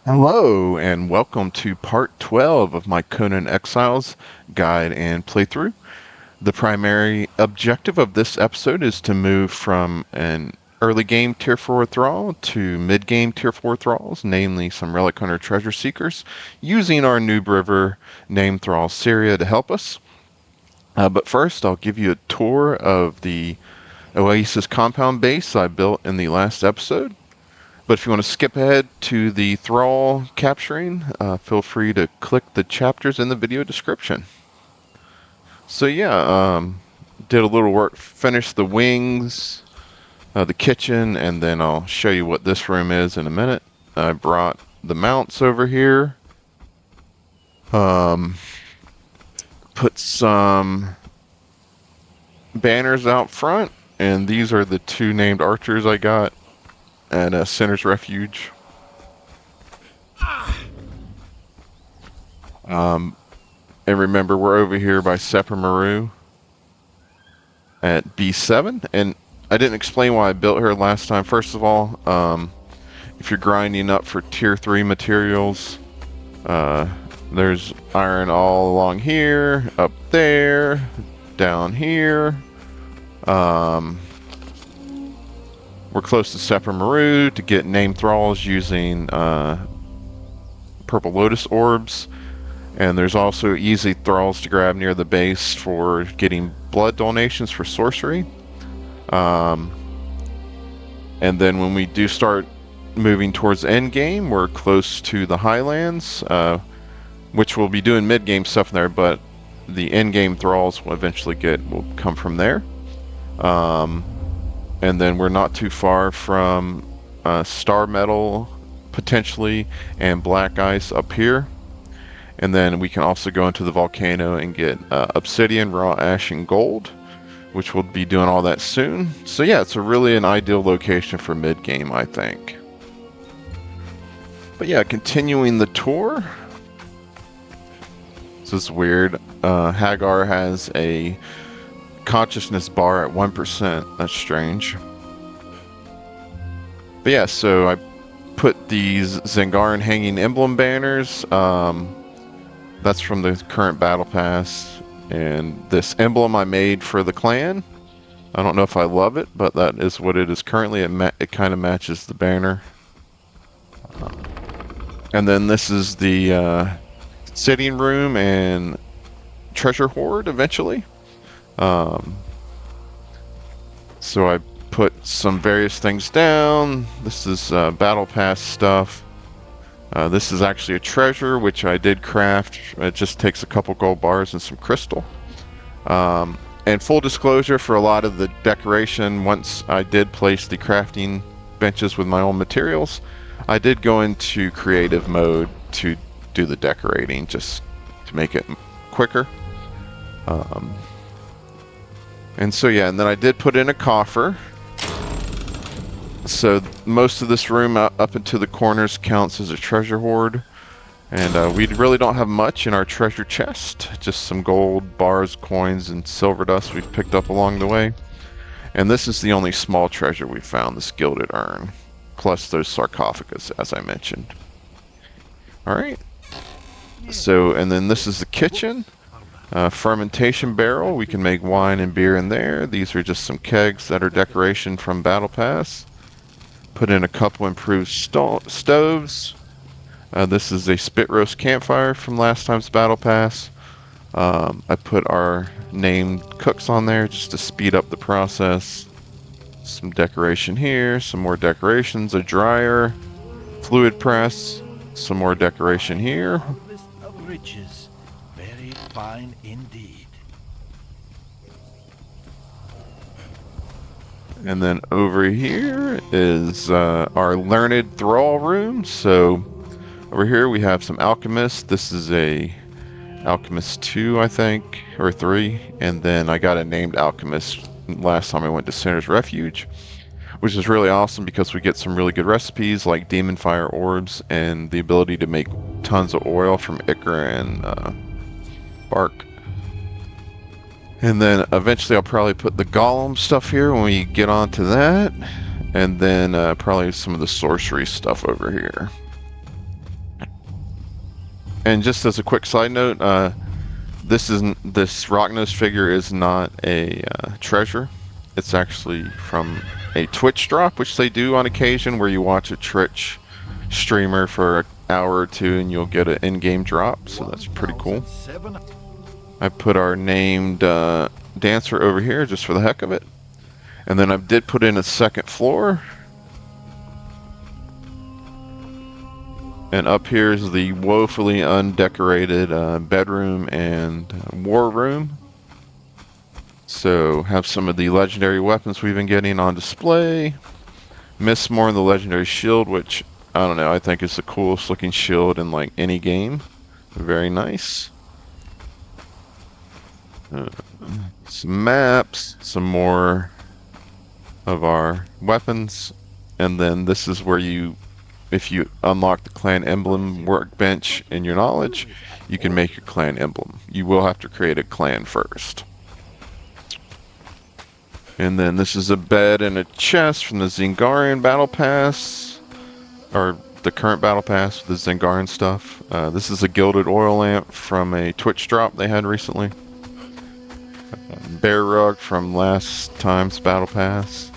Hello, and welcome to part 12 of my Conan Exiles guide and playthrough. The primary objective of this episode is to move from an early game Tier 4 Thrall to mid-game Tier 4 Thralls, namely some Relic Hunter Treasure Seekers, using our Noob River named Thrall Syria to help us. But first, I'll give you a tour of the Oasis compound base I built in the last episode. But if you want to skip ahead to the Thrall capturing, feel free to click the chapters in the video description. So yeah, did a little work, finished the wings, the kitchen, and then I'll show you what this room is in a minute. I brought the mounts over here. Put some banners out front, and these are the two named archers I got at Sinner's Refuge. And remember, we're over here by Sepper at B7, and I didn't explain why I built her last time. First of all, if you're grinding up for tier 3 materials, there's iron all along here, up there, down here. We're close to Sepper to get named Thralls using Purple Lotus Orbs. And there's also easy Thralls to grab near the base for getting blood donations for sorcery. And then when we do start moving towards endgame, we're close to the Highlands, which we'll be doing mid-game stuff there, but the endgame Thralls will come from there. And then we're not too far from Star Metal, potentially, and Black Ice up here. And then we can also go into the volcano and get Obsidian, Raw Ash, and Gold, which we'll be doing all that soon. So yeah, it's really an ideal location for mid-game, I think. But yeah, continuing the tour. This is weird. Hagar has a consciousness bar at 1%. That's strange. But yeah, so I put these Zengaran hanging emblem banners. That's from the current battle pass. And this emblem I made for the clan. I don't know if I love it, but that is what it is currently. It kind of matches the banner. And then this is the sitting room and treasure hoard eventually. So I put some various things down. This is battle pass stuff. This is actually a treasure which I did craft. It just takes a couple gold bars and some crystal. And full disclosure, for a lot of the decoration, once I did place the crafting benches with my own materials, I did go into creative mode to do the decorating just to make it quicker. And so yeah, and then I did put in a coffer. So most of this room up into the corners counts as a treasure hoard. And we really don't have much in our treasure chest. Just some gold bars, coins, and silver dust we've picked up along the way. And this is the only small treasure we found, this gilded urn. Plus those sarcophagus, as I mentioned. Alright. So, and then this is the kitchen. Fermentation barrel. We can make wine and beer in there. These are just some kegs that are decoration from Battle Pass. Put in a couple improved stoves. This is a spit roast campfire from last time's Battle Pass. I put our named cooks on there just to speed up the process. Some decoration here, some more decorations, a dryer, fluid press, some more decoration here. Harvest of riches, very fine indeed. And then over here is our learned Thrall room. So over here we have some alchemists. This is a alchemist 2, I think, or 3. And then I got a named alchemist last time I went to Sinner's Refuge, which is really awesome because we get some really good recipes like demon fire orbs and the ability to make tons of oil from ichor and bark. And then eventually I'll probably put the golem stuff here when we get onto that. And then probably some of the sorcery stuff over here. And just as a quick side note, this rock-nosed figure is not a treasure. It's actually from a Twitch drop, which they do on occasion, where you watch a Twitch streamer for an hour or two and you'll get an in-game drop. So that's pretty cool. I put our named dancer over here just for the heck of it. And then I did put in a second floor. And up here is the woefully undecorated bedroom and war room. So have some of the legendary weapons we've been getting on display. Miss more in the legendary shield, which I don't know, I think is the coolest looking shield in like any game. Very nice. Some maps, some more of our weapons, and then this is where if you unlock the clan emblem workbench in your knowledge, you can make your clan emblem. You will have to create a clan first. And then this is a bed and a chest from the Zingarian Battle Pass, or the current Battle Pass, the Zingarian stuff. This is a gilded oil lamp from a Twitch drop they had recently. Bear rug from last time's Battle Pass.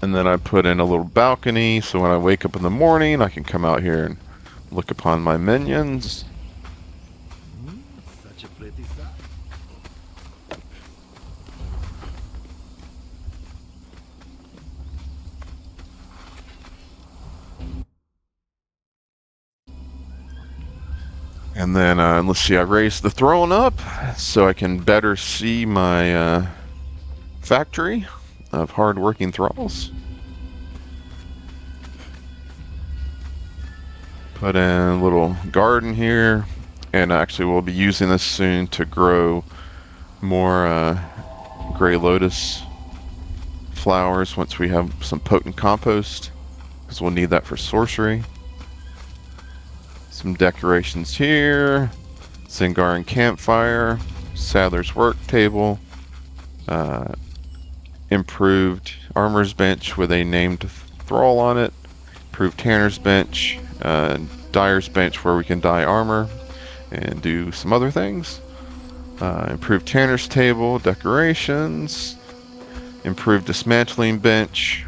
And then I put in a little balcony, so when I wake up in the morning, I can come out here and look upon my minions. Such a pretty sight. And then, let's see, I raised the throne up so I can better see my factory of hard-working thralls. Put in a little garden here, and actually we'll be using this soon to grow more gray lotus flowers once we have some potent compost, because we'll need that for sorcery. Some decorations here, Zingarian campfire, Saddler's work table, improved armor's bench with a named Thrall on it, improved tanner's bench, dyer's bench where we can dye armor and do some other things, improved tanner's table, decorations, improved dismantling bench,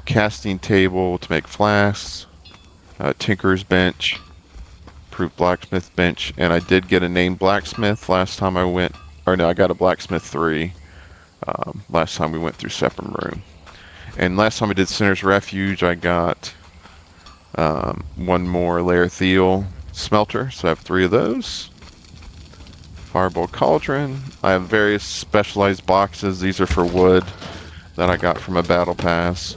casting table to make flasks, tinker's bench, improved blacksmith bench, and I did get a named blacksmith last time I went, or no, I got a blacksmith 3 last time we went through Septim Room. And last time I did Sinner's Refuge, I got one more Laerthiel smelter, so I have 3 of those. Fireball Cauldron. I have various specialized boxes. These are for wood that I got from a battle pass.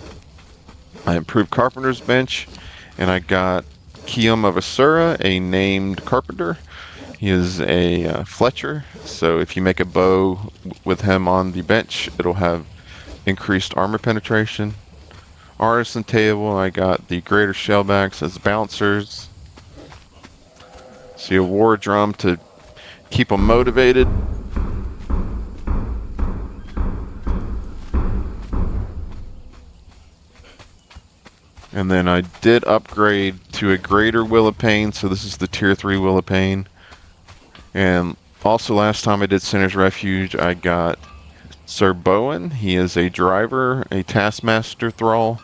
I improved Carpenter's bench, and I got Kium of Asura, a named carpenter. He is a Fletcher, so if you make a bow with him on the bench, it'll have increased armor penetration. Artisan table, I got the greater shellbacks as bouncers. See a war drum to keep them motivated. And then I did upgrade to a greater Will of Pain, so this is the tier 3 Will of Pain. And also last time I did Sinner's Refuge, I got Sir Bowen. He is a driver, a taskmaster thrall.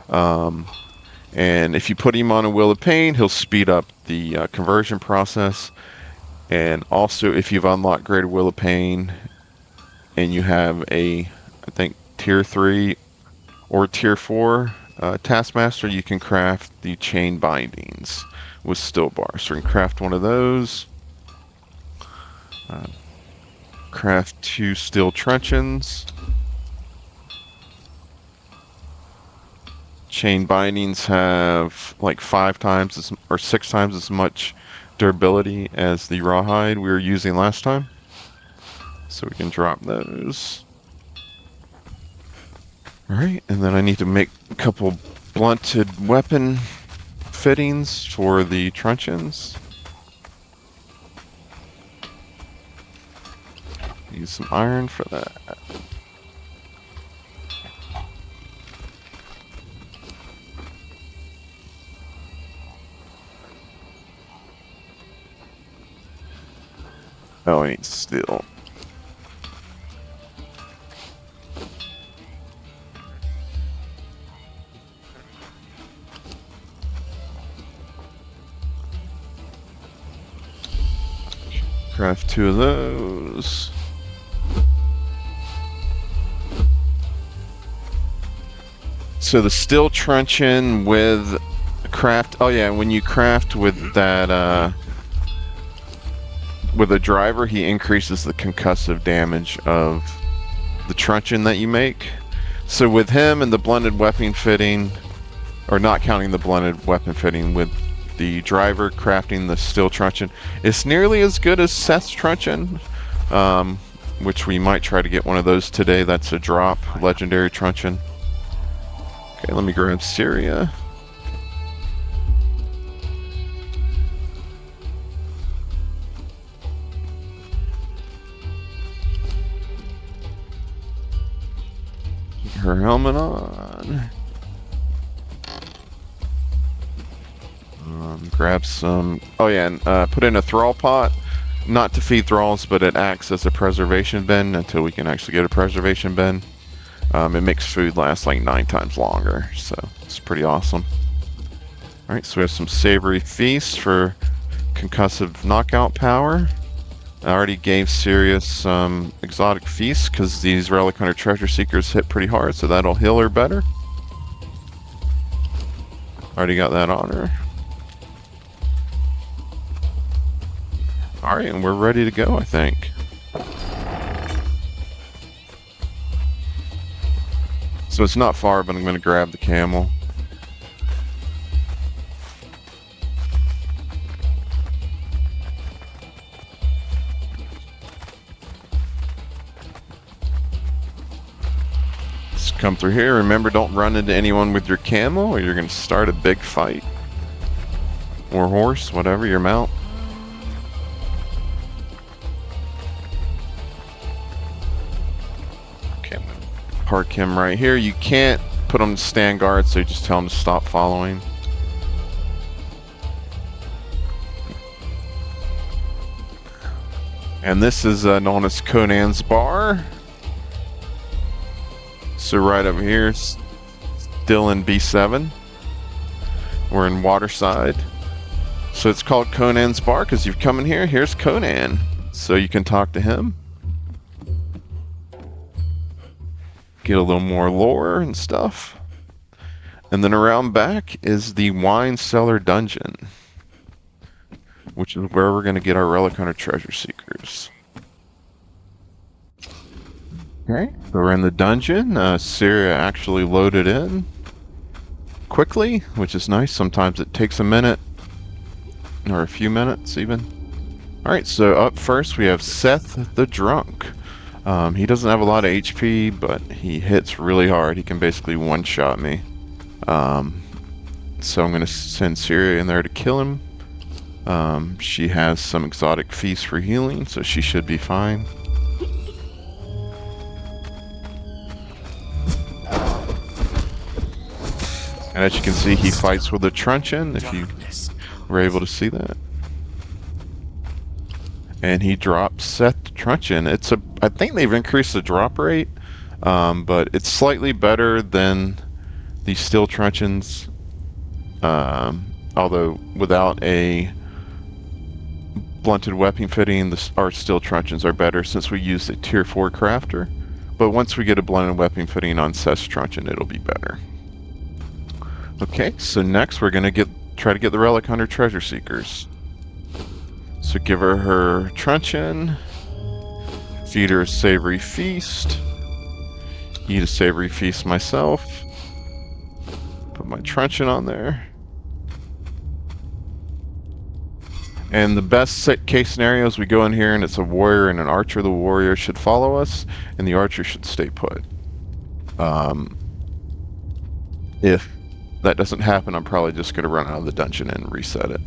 And if you put him on a Will of Pain, he'll speed up the conversion process. And also if you've unlocked Greater Will of Pain and you have a, I think, tier 3 or tier 4 taskmaster, you can craft the chain bindings with steel bars. So you can craft one of those. Craft 2 steel truncheons. Chain bindings have like 5 times as, or 6 times as much durability as the rawhide we were using last time. So we can drop those. Alright, and then I need to make a couple blunted weapon fittings for the truncheons. Use some iron for that. Oh, I need steel. Craft 2 of those. So the steel truncheon with craft. Oh yeah, when you craft with that with a driver, he increases the concussive damage of the truncheon that you make. So with him and the blended weapon fitting, or not counting the blended weapon fitting, with the driver crafting the steel truncheon, it's nearly as good as Szeth's truncheon, which we might try to get one of those today. That's a drop, legendary truncheon. Okay, let me grab Syria. Get her helmet on. Grab some. Oh yeah, and put in a Thrall pot. Not to feed Thralls, but it acts as a preservation bin until we can actually get a preservation bin. It makes food last like 9 times longer, so it's pretty awesome. Alright, so we have some Savory Feast for concussive knockout power. I already gave Sirius some Exotic Feast because these Relic Hunter Treasure Seekers hit pretty hard, so that'll heal her better. Already got that on her. Alright, and we're ready to go, I think. So it's not far, but I'm going to grab the camel. Just come through here. Remember, don't run into anyone with your camel or you're going to start a big fight. Or horse, whatever, your mount. Park him right here. You can't put him to stand guard, so you just tell him to stop following. And this is known as Conan's Bar. So right over here, still in B7. We're in Waterside. So it's called Conan's Bar because you've come in here. Here's Conan. So you can talk to him. Get a little more lore and stuff. And then around back is the Wine Cellar Dungeon, which is where we're going to get our Relic Hunter Treasure Seekers. Okay, so we're in the dungeon. Syria actually loaded in quickly, which is nice. Sometimes it takes a minute, or a few minutes even. Alright, so up first we have Szeth the Drunk. He doesn't have a lot of HP, but he hits really hard. He can basically one-shot me. So I'm going to send Syria in there to kill him. She has some exotic feast for healing, so she should be fine. And as you can see, he fights with a Truncheon, if you were able to see that. And he drops Szeth Truncheon. I think they've increased the drop rate, but it's slightly better than the steel truncheons, although without a blunted weapon fitting, our steel truncheons are better since we use a tier 4 crafter. But once we get a blunted weapon fitting on Szeth's Truncheon, it'll be better. Okay, so next we're gonna try to get the Relic Hunter Treasure Seekers. So give her her Truncheon, feed her a Savory Feast, eat a Savory Feast myself, put my Truncheon on there. And the best case scenario is we go in here and it's a warrior and an archer. The warrior should follow us and the archer should stay put. If that doesn't happen, I'm probably just going to run out of the dungeon and reset it.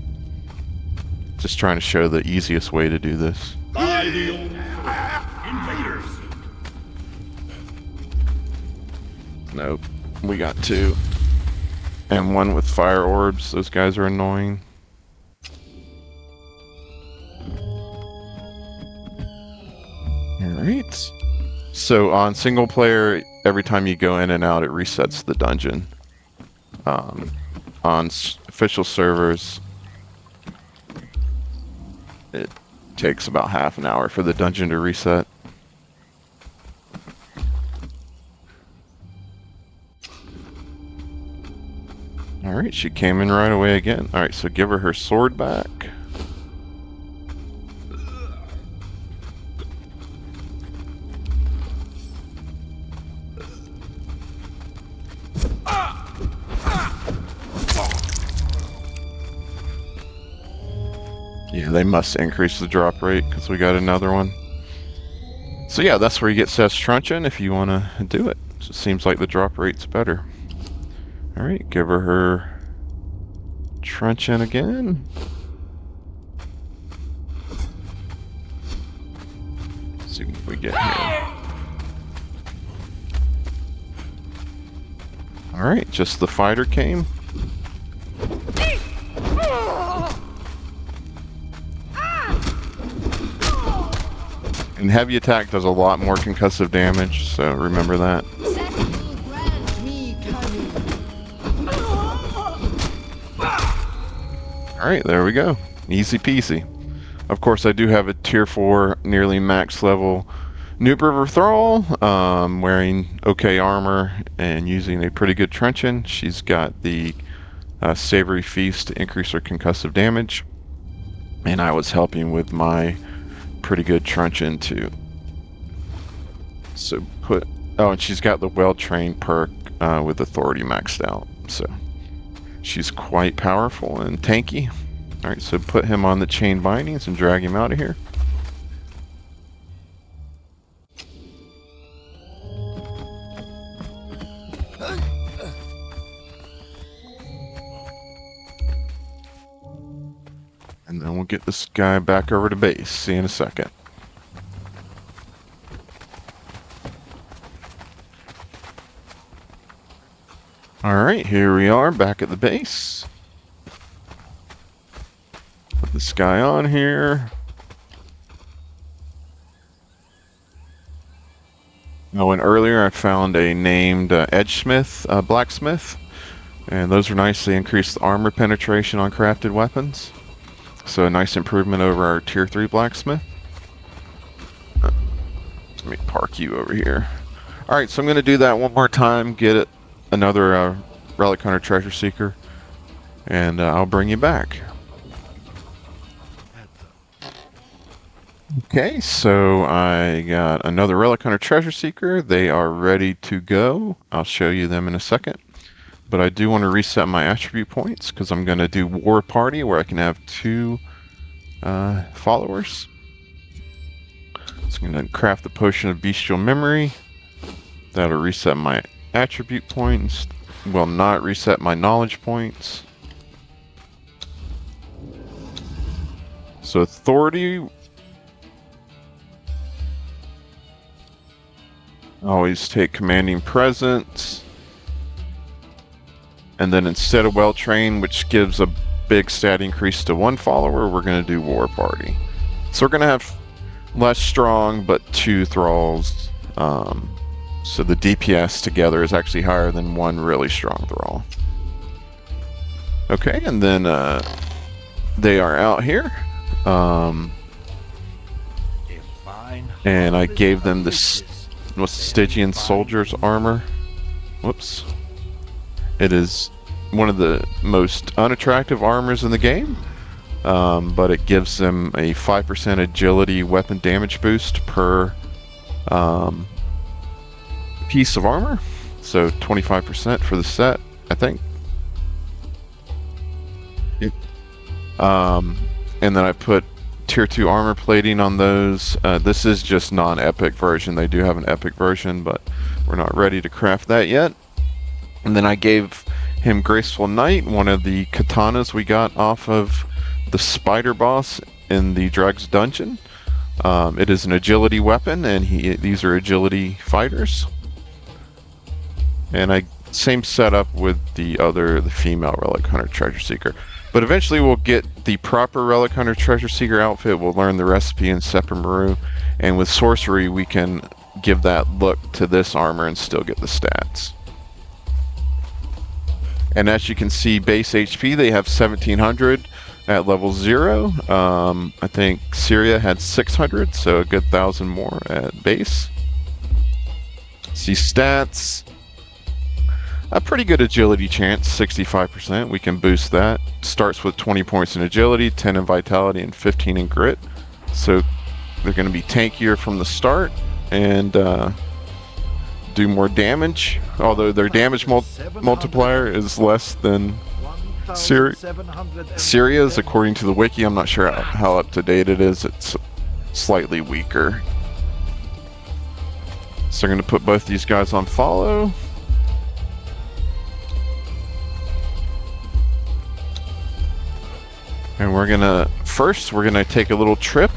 Just trying to show the easiest way to do this. Invaders! Nope. We got 2. And 1 with fire orbs. Those guys are annoying. Alright. So on single player, every time you go in and out, it resets the dungeon. On official servers, it takes about half an hour for the dungeon to reset. Alright, she came in right away again. Alright, so give her sword back. Yeah, they must increase the drop rate because we got another one. So yeah, that's where you get Szeth's Truncheon if you want to do it. It seems like the drop rate's better. Alright, give her Truncheon again. Let's see what we get here. Alright, just the fighter came. And heavy attack does a lot more concussive damage, so remember that. Alright, there we go. Easy peasy. Of course, I do have a tier 4, nearly max level Noob River Thrall, wearing okay armor and using a pretty good Truncheon. She's got the Savory Feast to increase her concussive damage. And I was helping with my pretty good Truncheon too. So oh, and she's got the well-trained perk with authority maxed out. So she's quite powerful and tanky. Alright, so put him on the chain bindings and drag him out of here. And then we'll get this guy back over to base. See you in a second. Alright, here we are back at the base. Put this guy on here. Oh, and earlier I found a named Edgesmith blacksmith. And those are nice. They increase the armor penetration on crafted weapons. So a nice improvement over our tier 3 blacksmith. Let me park you over here. Alright, so I'm going to do that one more time. Get it. Another Relic Hunter Treasure Seeker. And I'll bring you back. Okay, so I got another Relic Hunter Treasure Seeker. They are ready to go. I'll show you them in a second. But I do want to reset my attribute points because I'm going to do War Party where I can have 2 followers. So I'm going to craft the Potion of Bestial Memory. That'll reset my attribute points. Will not reset my knowledge points. So authority. Always take commanding presence. And then instead of well-trained, which gives a big stat increase to 1 follower, we're going to do War Party. So we're going to have less strong, but 2 Thralls. So the DPS together is actually higher than 1 really strong Thrall. Okay, and then they are out here. And I gave them this Stygian Soldier's armor. Whoops. It is one of the most unattractive armors in the game, but it gives them a 5% agility weapon damage boost per piece of armor, so 25% for the set, I think. And then I put tier 2 armor plating on those. This is just non-epic version. They do have an epic version, but we're not ready to craft that yet. And then I gave him Graceful Knight, one of the katanas we got off of the spider boss in the Dregs dungeon. It is an agility weapon, and these are agility fighters. And same setup with the female Relic Hunter Treasure Seeker. But eventually we'll get the proper Relic Hunter Treasure Seeker outfit. We'll learn the recipe in Sephiroth, and with sorcery we can give that look to this armor and still get the stats. And as you can see, base HP, they have 1700 at level 0. I think Syria had 600, so a good 1,000 more at base. See stats. A pretty good agility chance, 65%. We can boost that. Starts with 20 points in agility, 10 in vitality, and 15 in grit. So they're going to be tankier from the start and do more damage. Although their damage multiplier is less than Syria's, according to the wiki. I'm not sure how up to date it is. It's slightly weaker. So I'm going to put both these guys on follow. And we're gonna take a little trip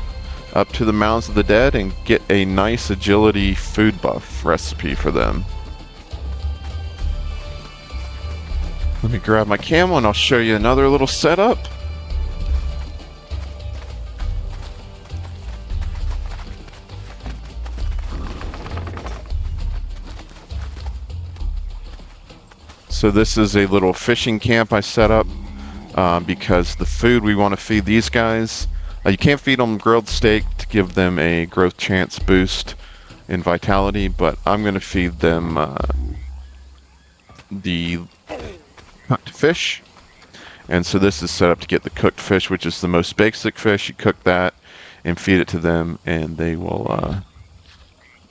up to the Mounds of the Dead and get a nice agility food buff recipe for them. Let me grab my camel and I'll show you another little setup. So this is a little fishing camp I set up. Because the food we want to feed these guys, you can't feed them grilled steak to give them a growth chance boost in vitality, but I'm going to feed them the cooked fish. And so this is set up to get the cooked fish, which is the most basic fish. You cook that and feed it to them, and they will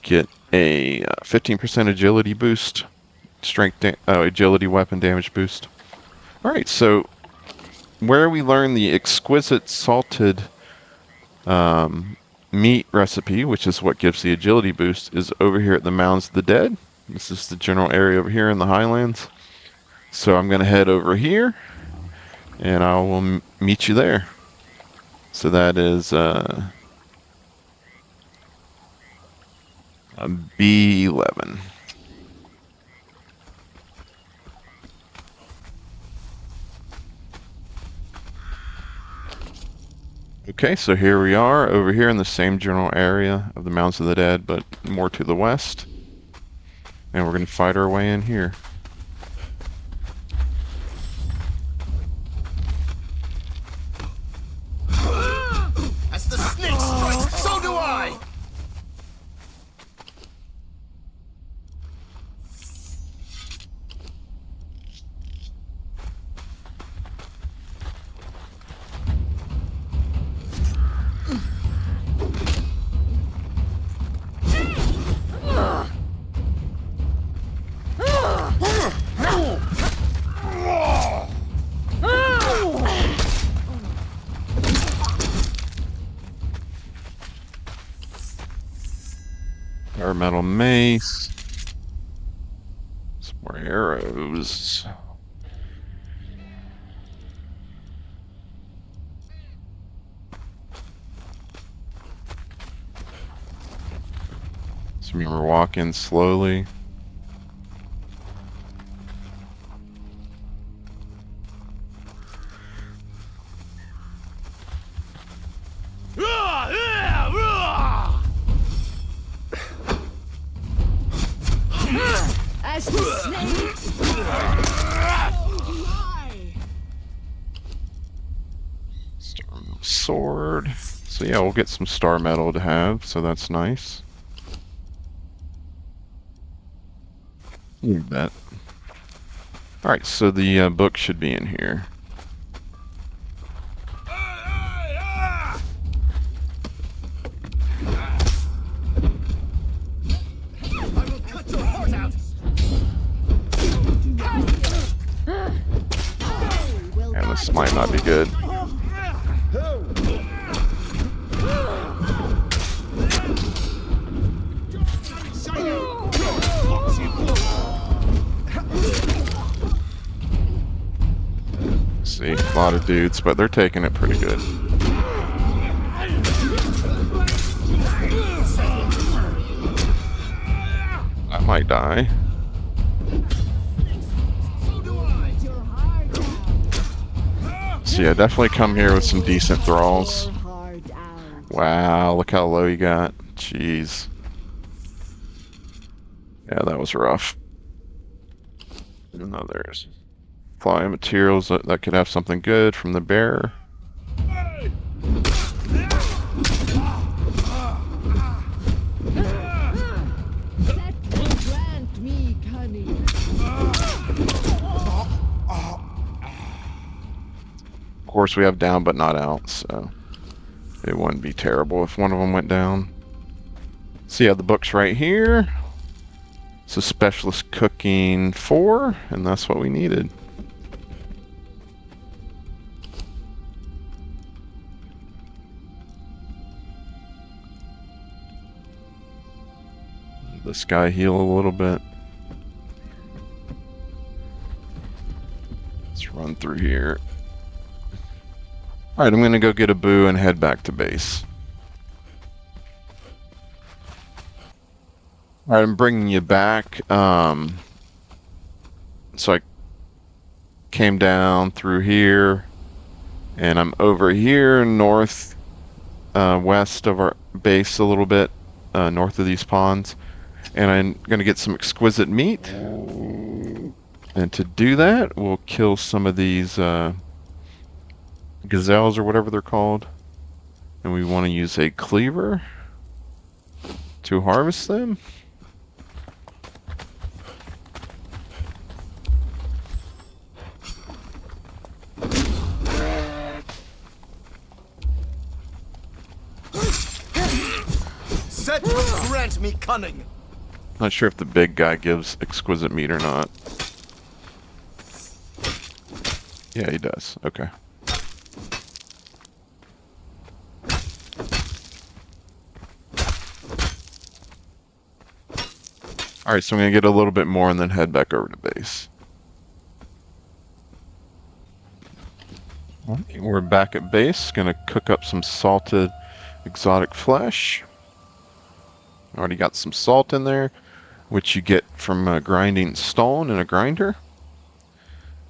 get a 15% agility boost, agility weapon damage boost. Alright, so where we learn the exquisite salted meat recipe, which is what gives the agility boost, is over here at the Mounds of the Dead. This is the general area over here in the Highlands. So I'm going to head over here, and I will meet you there. So that is a B11. Okay, so here we are, over here in the same general area of the Mounds of the Dead, but more to the west. And we're going to fight our way in here. As the snake strikes, so do I! Our metal mace. Some more arrows. So remember, walk in slowly. As the snakes. Sword. So yeah, we'll get some star metal to have, so that's nice. You bet. Alright, so the book should be in here. And this might not be good. See, a lot of dudes, but they're taking it pretty good. I might die. So yeah, definitely come here with some decent thralls. Hard out. Wow, look how low you got. Jeez. Yeah, that was rough. No, there's flying materials that could have something good from the bear. Szeth will grant me cunning. Of course, we have down but not out, so it wouldn't be terrible if one of them went down. So yeah, the book's right here. It's a specialist cooking 4, and that's what we needed. This guy heal a little bit. Let's run through here. Alright, I'm gonna go get a boo and head back to base. Alright, I'm bringing you back. So I came down through here, and I'm over here north, west of our base a little bit, north of these ponds. And I'm going to get some exquisite meat. And to do that, we'll kill some of these gazelles or whatever they're called. And we want to use a cleaver to harvest them. Szeth will grant me cunning. Not sure if the big guy gives exquisite meat or not. Yeah, he does. Okay. Alright, so I'm going to get a little bit more and then head back over to base. Okay, we're back at base. Going to cook up some salted exotic flesh. Already got some salt in there, which you get from grinding stone in a grinder.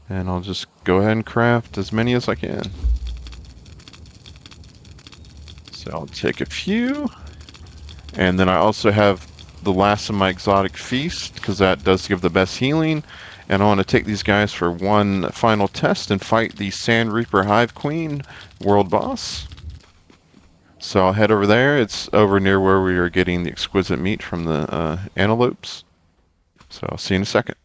And I'll just go ahead and craft as many as I can. So I'll take a few. And then I also have the last of my exotic feast, because that does give the best healing. And I want to take these guys for one final test and fight the Sandreaper Hive Queen world boss. So I'll head over there. It's over near where we are getting the exquisite meat from the antelopes. So I'll see you in a second.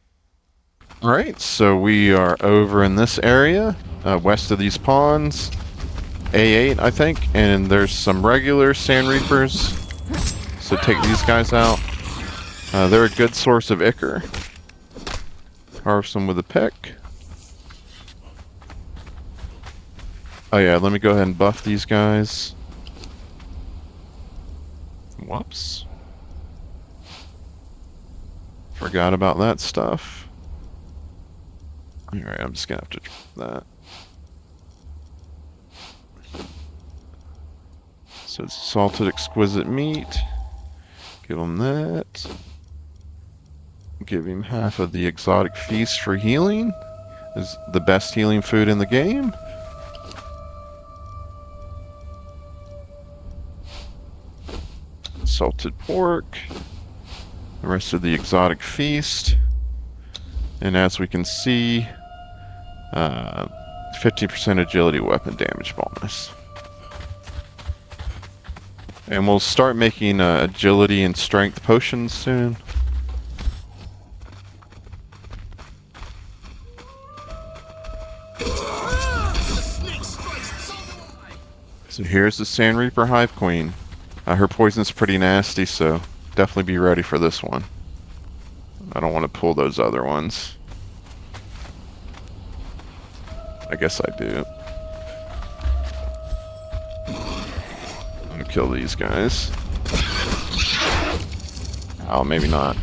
Alright, so we are over in this area, west of these ponds. A8, I think. And there's some regular Sand Reapers. So take these guys out. They're a good source of ichor. Harvest them with a pick. Oh yeah, let me go ahead and buff these guys. Whoops. Forgot about that stuff. Alright, I'm just gonna have to drop that. So it's salted exquisite meat. Give him that. Give him half of the exotic feast for healing. Is the best healing food in the game. Salted pork. The rest of the exotic feast. And as we can see, 50% agility weapon damage bonus. And we'll start making agility and strength potions soon. So here's the Sandreaper Hive Queen. Her poison's pretty nasty, so definitely be ready for this one. I don't want to pull those other ones. I guess I do. I'm gonna kill these guys. Oh, maybe not.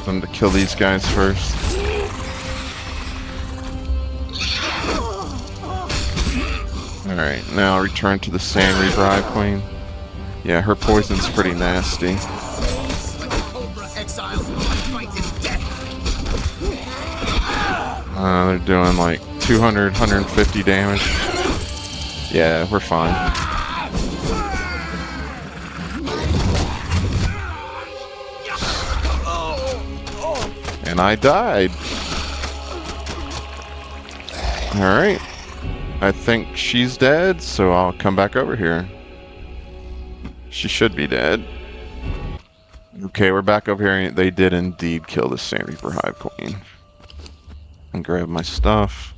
I'm gonna kill these guys first. Alright, now return to the Sandreaper Hive Queen. Yeah, her poison's pretty nasty. Cobra exiles, fight is death. They're doing like 200, 150 damage. Yeah, we're fine. And I died. Alright. I think she's dead, so I'll come back over here. She should be dead. Okay, we're back over here. They did indeed kill the Sandreaper Hive Queen. And grab my stuff.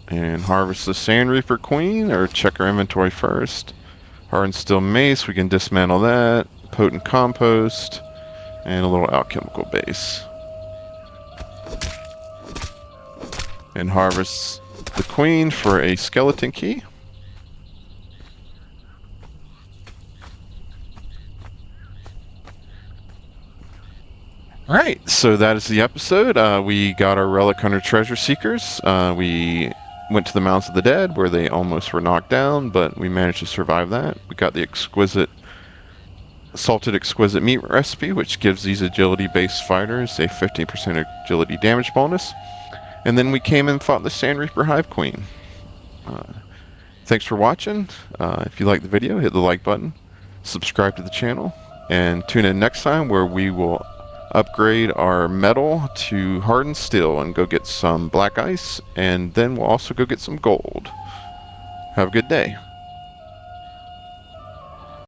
And harvest the Sandreaper Queen, or check our inventory first. Hardened steel mace, we can dismantle that. Potent compost. And a little alchemical base. And harvest the queen for a skeleton key. Alright, so that is the episode. We got our Relic Hunter Treasure Seekers. We went to the Mounds of the Dead where they almost were knocked down, but we managed to survive that. We got the salted exquisite meat recipe, which gives these agility-based fighters a 15% agility damage bonus. And then we came and fought the Sandreaper Hive Queen. Thanks for watching. If you liked the video, hit the like button, subscribe to the channel, and tune in next time where we will upgrade our metal to hardened steel and go get some black ice, and then we'll also go get some gold. Have a good day.